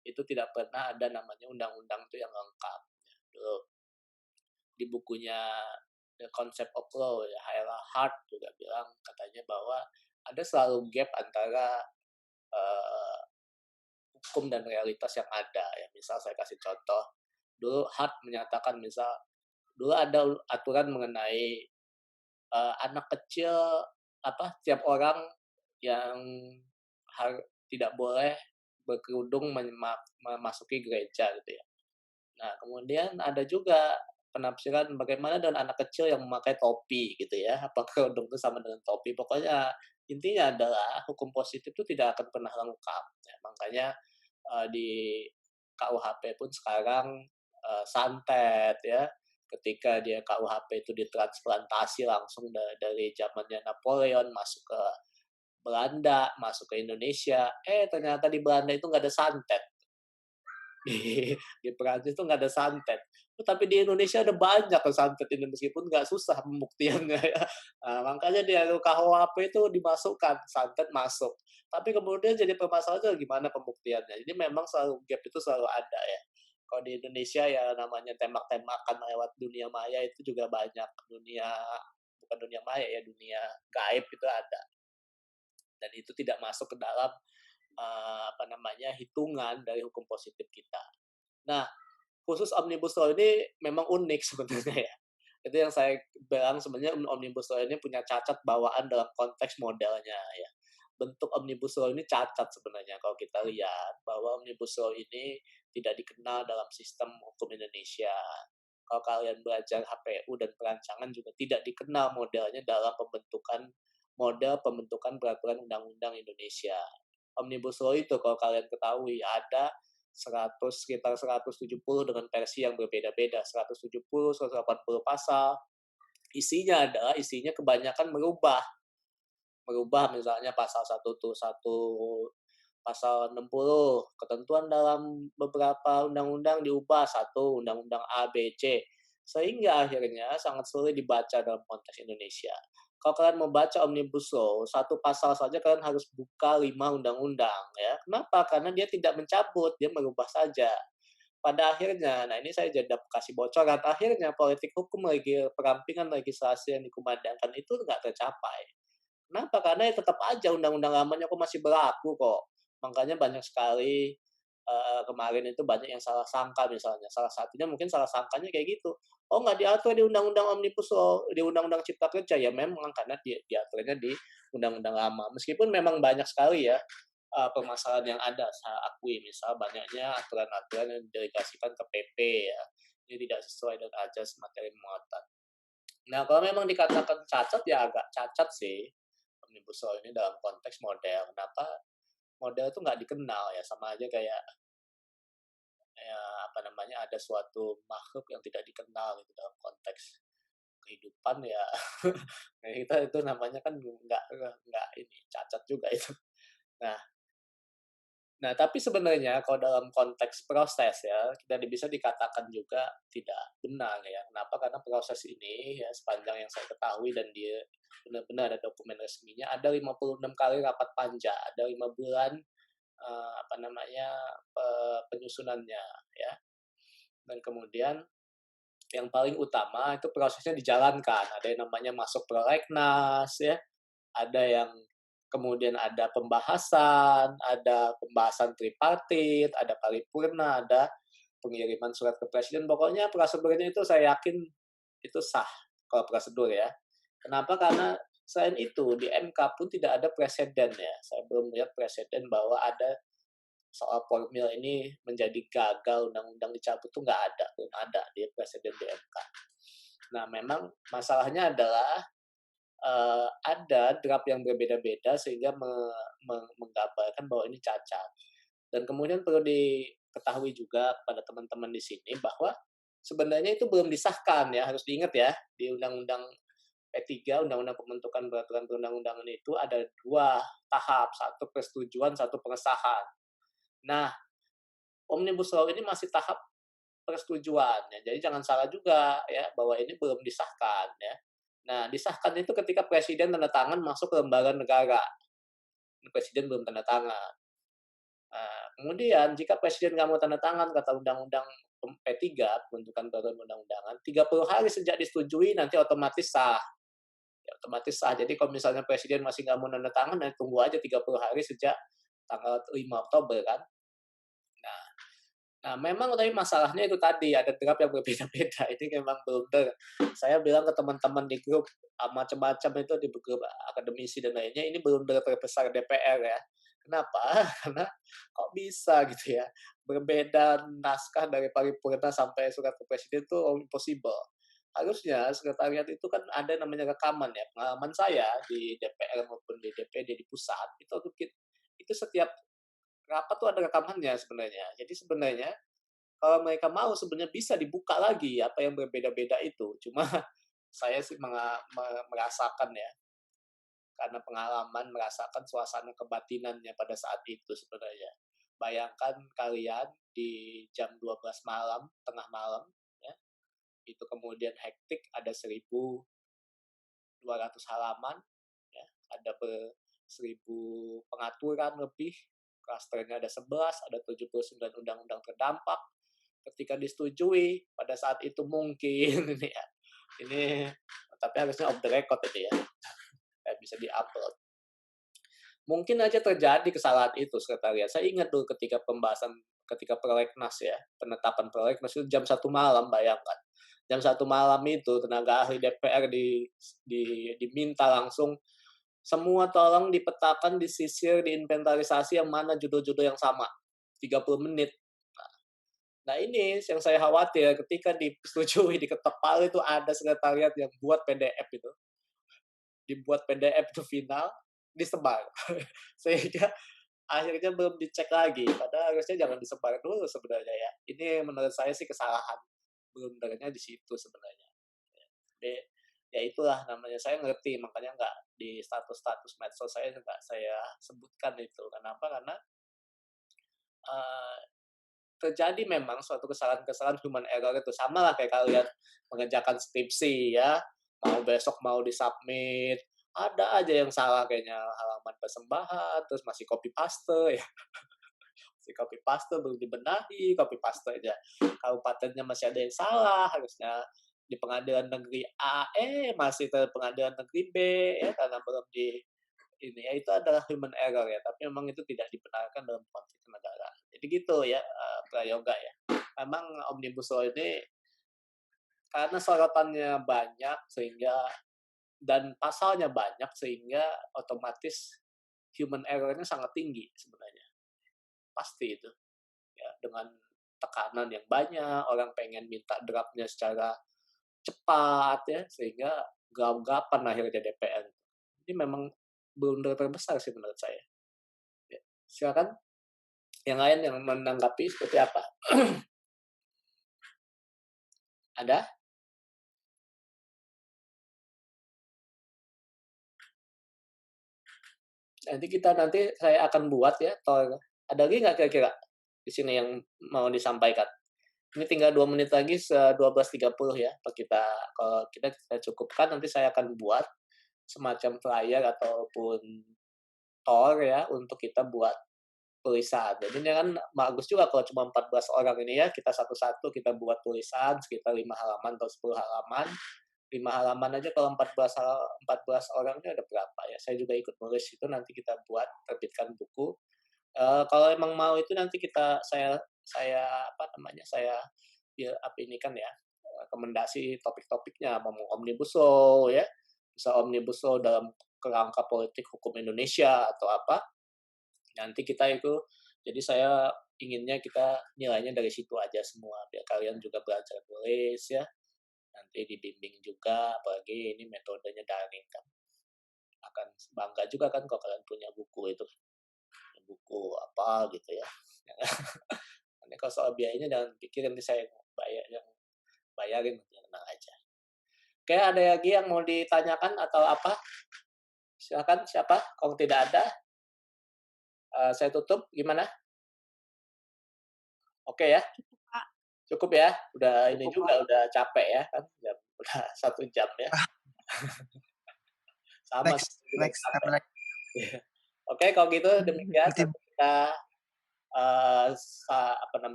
itu tidak pernah ada namanya undang-undang itu yang lengkap. Dulu di bukunya The Concept of Law, ya, Haila Hart juga bilang katanya bahwa ada selalu gap antara hukum dan realitas yang ada. Ya, misal saya kasih contoh, dulu Hart menyatakan dulu ada aturan mengenai anak kecil tiap orang yang tidak boleh berkerudung memasuki gereja gitu ya. Nah, kemudian ada juga penafsiran bagaimana dengan anak kecil yang memakai topi gitu ya. Apakah kerudung itu sama dengan topi? Pokoknya intinya adalah hukum positif itu tidak akan pernah lengkap. Ya, makanya di KUHP pun sekarang santet ya. Ketika dia KUHP itu ditransplantasi langsung dari zamannya Napoleon masuk ke Belanda, masuk ke Indonesia, ternyata di Belanda itu nggak ada santet. Di Perancis tuh nggak ada santet. Tapi di Indonesia ada banyak kan santet ini meskipun nggak susah pembuktiannya ya. Makanya di RUKUHP itu dimasukkan, santet masuk. Tapi kemudian jadi permasalahannya gimana pembuktiannya. Jadi memang selalu gap itu selalu ada ya. Kalau di Indonesia ya namanya tembak-tembakan lewat dunia maya itu juga banyak. Bukan dunia maya ya, dunia gaib itu ada. Dan itu tidak masuk ke dalam hitungan dari hukum positif kita. Nah, khusus Omnibus Law ini memang unik sebenarnya ya. Itu yang saya bilang sebenarnya Omnibus Law ini punya cacat bawaan dalam konteks modelnya ya. Bentuk Omnibus Law ini cacat sebenarnya kalau kita lihat bahwa Omnibus Law ini tidak dikenal dalam sistem hukum Indonesia. Kalau kalian belajar HPU dan perancangan juga tidak dikenal modelnya dalam model pembentukan peraturan undang-undang Indonesia. Omnibus Law itu kalau kalian ketahui ada sekitar 170 dengan versi yang berbeda-beda, 170, 180 pasal. Isinya kebanyakan merubah misalnya pasal 60, ketentuan dalam beberapa undang-undang diubah, satu undang-undang A, B, C. Sehingga akhirnya sangat sulit dibaca dalam konteks Indonesia. Kalau kalian membaca Omnibus Law, satu pasal saja kalian harus buka 5 undang-undang. Ya. Kenapa? Karena dia tidak mencabut, dia merubah saja. Pada akhirnya, nah ini saya jadi kasih bocoran, akhirnya politik hukum perampingan legislasi yang dikumandangkan itu nggak tercapai. Kenapa? Karena ya tetap aja undang-undang lamanya kok masih berlaku kok. Makanya banyak sekali kemarin itu banyak yang salah sangka misalnya. Salah satunya mungkin salah sangkanya kayak gitu. Oh nggak diatur di Undang-Undang Omnibus Law, di Undang-Undang Cipta Kerja. Ya memang karena diaturnya di Undang-Undang lama. Meskipun memang banyak sekali ya permasalahan yang ada, saya akui. Misal banyaknya aturan-aturan yang didelegasikan ke PP ya. Ini tidak sesuai dengan ajas materi muatan. Nah kalau memang dikatakan cacat ya agak cacat sih. Omnibus Law ini dalam konteks model. Kenapa model itu nggak dikenal ya, sama aja kayak ada suatu makhluk yang tidak dikenal gitu dalam konteks kehidupan ya. Nah, itu namanya kan nggak ini cacat juga itu. Nah, tapi sebenarnya kalau dalam konteks proses ya, kita bisa dikatakan juga tidak benar ya. Kenapa? Karena proses ini ya sepanjang yang saya ketahui dan dia benar-benar ada dokumen resminya, ada 56 kali rapat panja, ada 5 bulan penyusunannya ya. Dan kemudian yang paling utama itu prosesnya dijalankan. Ada yang namanya masuk prolegnas ya, ada yang kemudian ada pembahasan tripartit, ada paripurna, ada pengiriman surat ke presiden. Pokoknya prosedurnya itu saya yakin itu sah kalau prosedur ya. Kenapa? Karena selain itu di MK pun tidak ada presiden ya. Saya belum lihat presiden bahwa ada soal formil ini menjadi gagal undang-undang dicabut itu belum ada di presiden di MK. Nah, memang masalahnya adalah ada draft yang berbeda-beda sehingga menggambarkan bahwa ini cacat. Dan kemudian perlu diketahui juga kepada teman-teman di sini bahwa sebenarnya itu belum disahkan ya, harus diingat ya, di Undang-Undang P3, Undang-Undang Pembentukan Peraturan Perundang-undangan itu ada 2 tahap, satu persetujuan, satu pengesahan. Nah, Omnibus Law ini masih tahap persetujuan ya. Jadi jangan salah juga ya bahwa ini belum disahkan ya. Nah, disahkan itu ketika presiden tanda tangan masuk ke lembaga negara. Presiden belum tanda tangan. Nah, kemudian jika presiden nggak mau tanda tangan kata undang-undang P3, pembentukan peraturan undang-undangan, 30 hari sejak disetujui nanti otomatis sah. Ya, otomatis sah. Jadi kalau misalnya presiden masih nggak mau tanda tangan, nanti tunggu aja 30 hari sejak tanggal 5 Oktober kan. Nah, memang tapi masalahnya itu tadi, ada draft yang berbeda-beda. Ini memang blunder. Saya bilang ke teman-teman di grup, macam-macam itu di grup akademisi dan lainnya, ini blunder terbesar DPR ya. Kenapa? Karena kok bisa gitu ya. Berbeda naskah dari paripurna sampai surat ke presiden itu impossible. Harusnya sekretariat itu kan ada namanya rekaman ya. Pengalaman saya di DPR maupun di DPD di pusat, itu setiap rapat tuh ada rekamannya sebenarnya. Jadi sebenarnya kalau mereka mau sebenarnya bisa dibuka lagi apa yang berbeda-beda itu. Cuma saya sih merasakan ya, karena pengalaman merasakan suasana kebatinannya pada saat itu sebenarnya. bayangkan kalian di jam 12 malam, tengah malam, ya, itu kemudian hektik, ada 1.200 halaman, ya, ada 1.000 pengaturan lebih, klasternya ada 11, ada 79 undang-undang terdampak. Ketika disetujui, pada saat itu mungkin ini tapi harusnya off the record itu ya, kayak bisa diupload. Mungkin aja terjadi kesalahan itu sekretariat. Saya ingat dulu ketika prolegnas ya, penetapan prolegnas itu jam 1 malam, bayangkan. Jam 1 malam itu tenaga ahli DPR diminta langsung semua tolong dipetakan, disisir, diinventarisasi yang mana judul-judul yang sama. 30 menit. Nah ini yang saya khawatir ketika disetujui, diketok palu itu ada sekretariat yang buat PDF itu. Dibuat PDF itu final, disebar. Sehingga akhirnya belum dicek lagi. Padahal harusnya jangan disebar dulu sebenarnya ya. Ini menurut saya sih kesalahan blundernya di situ sebenarnya. Jadi, ya itulah namanya, saya ngerti, makanya nggak di status-status medsos saya nggak saya sebutkan itu. Kenapa? Karena terjadi memang suatu kesalahan-kesalahan human error itu. Sama lah kayak kalian mengerjakan skripsi ya, besok mau disubmit, ada aja yang salah kayaknya, halaman persembahan, terus masih copy paste ya. Masih copy paste, belum dibenahi, copy paste aja. Kabupatennya masih ada yang salah, harusnya di pengadilan negeri A, masih ke pengadilan negeri B, ya, karena belum ini ya, itu adalah human error ya, tapi memang itu tidak dibenarkan dalam konteks negara. Jadi gitu ya, Prayoga ya. Memang Omnibus Law ini karena sorotannya banyak sehingga dan pasalnya banyak sehingga otomatis human error-nya sangat tinggi sebenarnya. Pasti itu. Ya, dengan tekanan yang banyak, orang pengen minta draft-nya secara cepat ya, sehingga gagap-gapan akhirnya DPR. Ini memang blunder terbesar sih menurut saya. Ya, silakan yang lain yang menanggapi seperti apa? Ada? Nanti saya akan buat ya, atau ada lagi nggak kira-kira di sini yang mau disampaikan? Ini tinggal 2 menit lagi, 12.30 ya. Kalau kita cukupkan, nanti saya akan buat semacam flyer ataupun tour ya untuk kita buat tulisan. Jadi ini kan bagus juga kalau cuma 14 orang ini ya, kita satu-satu kita buat tulisan sekitar 5 halaman atau 10 halaman. 5 halaman aja kalau 14 orangnya ada berapa ya? Saya juga ikut nulis itu, nanti kita buat, terbitkan buku. Kalau emang mau itu nanti saya ini kan ya, rekomendasi topik-topiknya, mau Omnibus Law ya, bisa Omnibus Law dalam kerangka politik hukum Indonesia atau apa. Nanti kita itu, jadi saya inginnya kita nilainya dari situ aja semua, biar kalian juga belajar tulis ya. Nanti dibimbing juga, apalagi ini metodenya daring kan. Akan bangga juga kan kalau kalian punya buku itu. Buku apa gitu ya. Nanti kalau soal biayanya jangan pikirin nanti saya bayarin, tenang aja. Oke, ada lagi yang mau ditanyakan atau apa? Silakan, siapa? Kalau tidak ada, saya tutup. Gimana? Oke ya? Cukup ya? Udah ini juga, udah capek ya kan? Udah 1 jam ya. Sama.
Next.
Oke, kalau gitu demikian kita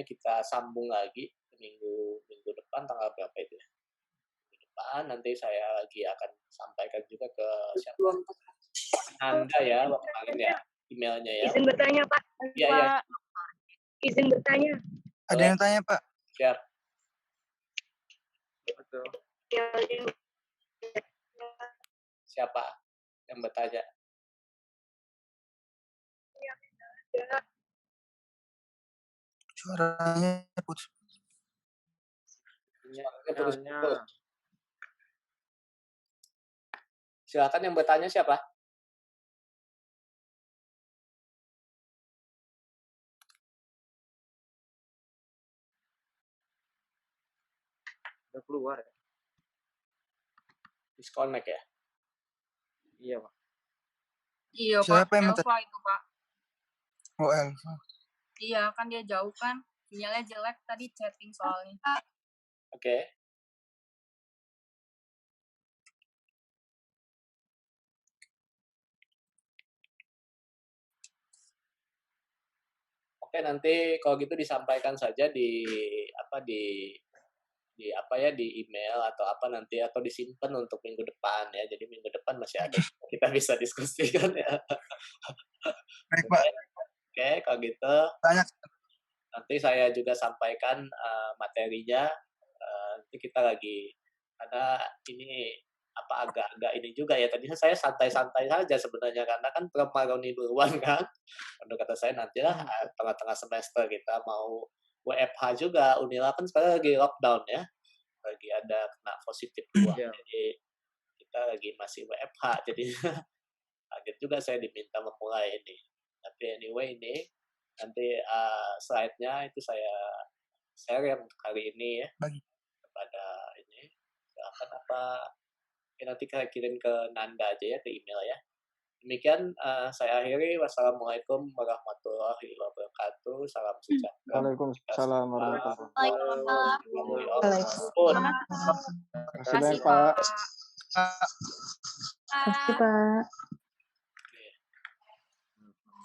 kita sambung lagi minggu depan, tanggal berapa itu ya? Minggu depan nanti saya lagi akan sampaikan juga ke siapa? Anda ya, kemarin ya, emailnya ya.
Izin bertanya, Pak.
Iya.
Izin bertanya.
Ada yang tanya, Pak?
Siap.
Betul.
Siapa yang bertanya?
Suaranya putus.
Silakan, yang bertanya siapa?
Udah keluar ya?
Disconnect ya?
Iya, Pak.
Iya,
Siapa
Pak.
yang
Elva itu, Pak.
Oh, Elva.
Iya, kan dia jauh kan. Sinyalnya jelek tadi chatting soalnya.
Oke. Oke, nanti kalau gitu disampaikan saja di email atau apa nanti, atau disimpan untuk minggu depan ya. Jadi minggu depan masih ada kita bisa diskusikan ya.
Baik, Pak.
Oke, kalau gitu
Banyak.
nanti saya juga sampaikan materinya. Nanti kita lagi, karena ini agak-agak ini juga ya. Tadinya saya santai-santai saja sebenarnya, karena kan Pramaroni duluan kan. Menurut kata saya nantilah tengah-tengah semester kita mau WFH juga. Unila kan sekarang lagi lockdown ya, lagi ada kena positif 2. Jadi kita lagi masih WFH, jadi kaget juga saya diminta memulai ini. Tapi anyway, ini nanti slide-nya itu saya share yang kali ini ya kepada ini. Silakan nanti kita kirim ke Nanda aja ya, ke email ya. Demikian saya akhiri. Wassalamualaikum warahmatullahi wabarakatuh. Salam sejahtera.
Waalaikumsalam warahmatullahi
wabarakatuh.
Terima kasih banyak, Pak.
Terima kasih, Pak.